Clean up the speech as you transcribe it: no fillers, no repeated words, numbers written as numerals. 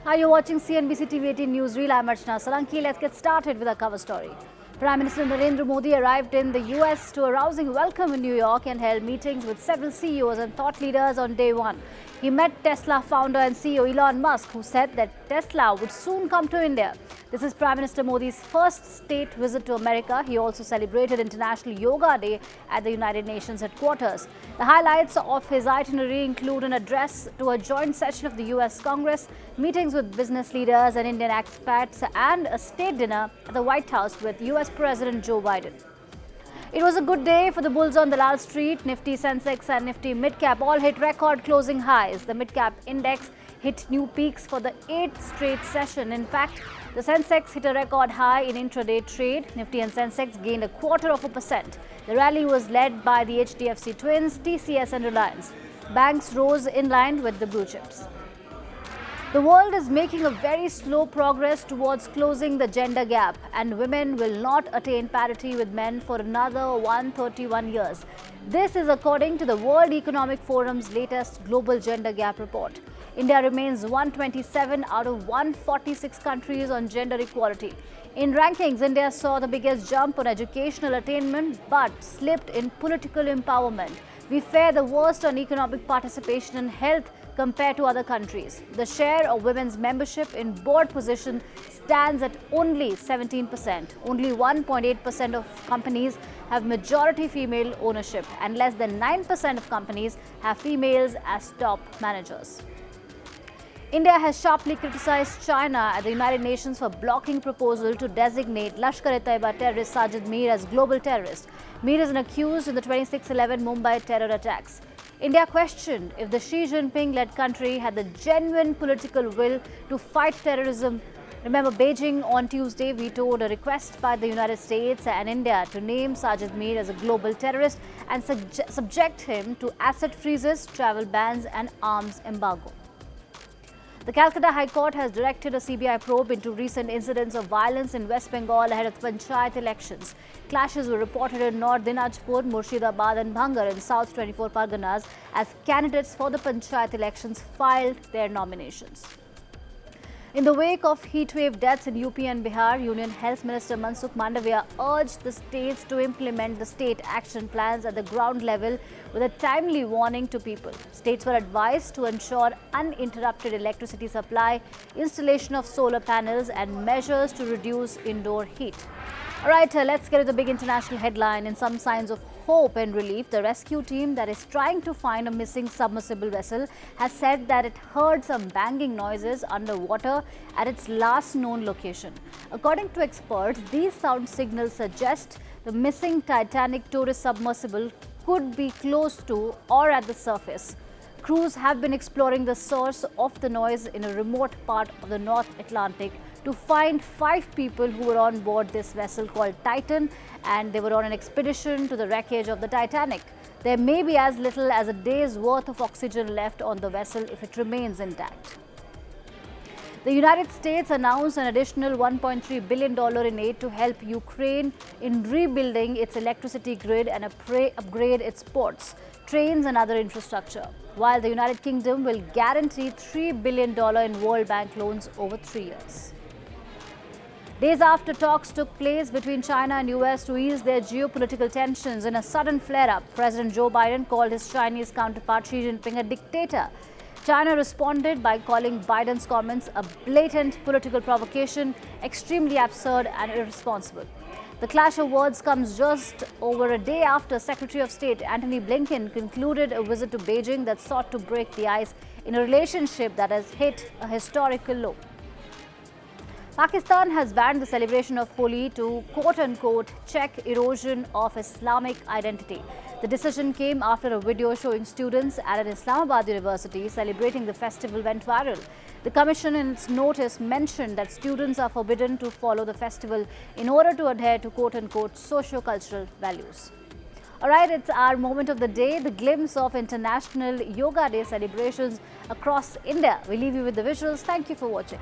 Hi, you're watching CNBC-TV18 Newsreel. I'm Archana Salanki. Let's get started with our cover story. Prime Minister Narendra Modi arrived in the US to a rousing welcome in New York and held meetings with several CEOs and thought leaders on day one. He met Tesla founder and CEO Elon Musk, who said that Tesla would soon come to India. This is Prime Minister Modi's first state visit to America. He also celebrated International Yoga Day at the United Nations headquarters. The highlights of his itinerary include an address to a joint session of the US Congress, meetings with business leaders and Indian expats, and a state dinner at the White House with US President Joe Biden. It was a good day for the bulls on Dalal Street. Nifty, Sensex and Nifty MidCap all hit record closing highs. The MidCap index hit new peaks for the 8th straight session. In fact, the Sensex hit a record high in intraday trade. Nifty and Sensex gained 0.25%. The rally was led by the HDFC Twins, TCS and Reliance. Banks rose in line with the blue chips. The world is making a very slow progress towards closing the gender gap, and women will not attain parity with men for another 131 years. This is according to the World Economic Forum's latest Global Gender Gap report. India remains 127 out of 146 countries on gender equality. In rankings, India saw the biggest jump on educational attainment but slipped in political empowerment. We fare the worst on economic participation and health compared to other countries. The share of women's membership in board position stands at only 17%. Only 1.8% of companies have majority female ownership, and less than 9% of companies have females as top managers. India has sharply criticized China at the United Nations for blocking proposal to designate Lashkar-e-Taiba terrorist Sajid Mir as global terrorist. Mir is an accused in the 26/11 Mumbai terror attacks. India questioned if the Xi Jinping-led country had the genuine political will to fight terrorism. Remember, Beijing on Tuesday vetoed a request by the United States and India to name Sajid Mir as a global terrorist and subject him to asset freezes, travel bans and arms embargo. The Calcutta High Court has directed a CBI probe into recent incidents of violence in West Bengal ahead of Panchayat elections. Clashes were reported in North Dinajpur, Murshidabad and Bhangar in South 24 Parganas as candidates for the Panchayat elections filed their nominations. In the wake of heatwave deaths in UP and Bihar, Union Health Minister Mansukh Mandavia urged the states to implement the state action plans at the ground level with a timely warning to people. States were advised to ensure uninterrupted electricity supply, installation of solar panels and measures to reduce indoor heat. Alright, let's get to the big international headline. In some signs of hope and relief, the rescue team that is trying to find a missing submersible vessel has said that it heard some banging noises underwater at its last known location. According to experts, these sound signals suggest the missing Titanic tourist submersible could be close to or at the surface. Crews have been exploring the source of the noise in a remote part of the North Atlantic to find 5 people who were on board this vessel called Titan, and they were on an expedition to the wreckage of the Titanic. There may be as little as a day's worth of oxygen left on the vessel if it remains intact. The United States announced an additional $1.3 billion in aid to help Ukraine in rebuilding its electricity grid and upgrade its ports, trains and other infrastructure, while the United Kingdom will guarantee $3 billion in World Bank loans over 3 years. Days after talks took place between China and US to ease their geopolitical tensions in a sudden flare-up, President Joe Biden called his Chinese counterpart Xi Jinping a dictator. China responded by calling Biden's comments a blatant political provocation, extremely absurd and irresponsible. The clash of words comes just over a day after Secretary of State Antony Blinken concluded a visit to Beijing that sought to break the ice in a relationship that has hit a historical low. Pakistan has banned the celebration of Holi to quote-unquote check erosion of Islamic identity. The decision came after a video showing students at an Islamabad university celebrating the festival went viral. The commission in its notice mentioned that students are forbidden to follow the festival in order to adhere to quote-unquote socio-cultural values. Alright, it's our moment of the day, the glimpse of International Yoga Day celebrations across India. We leave you with the visuals. Thank you for watching.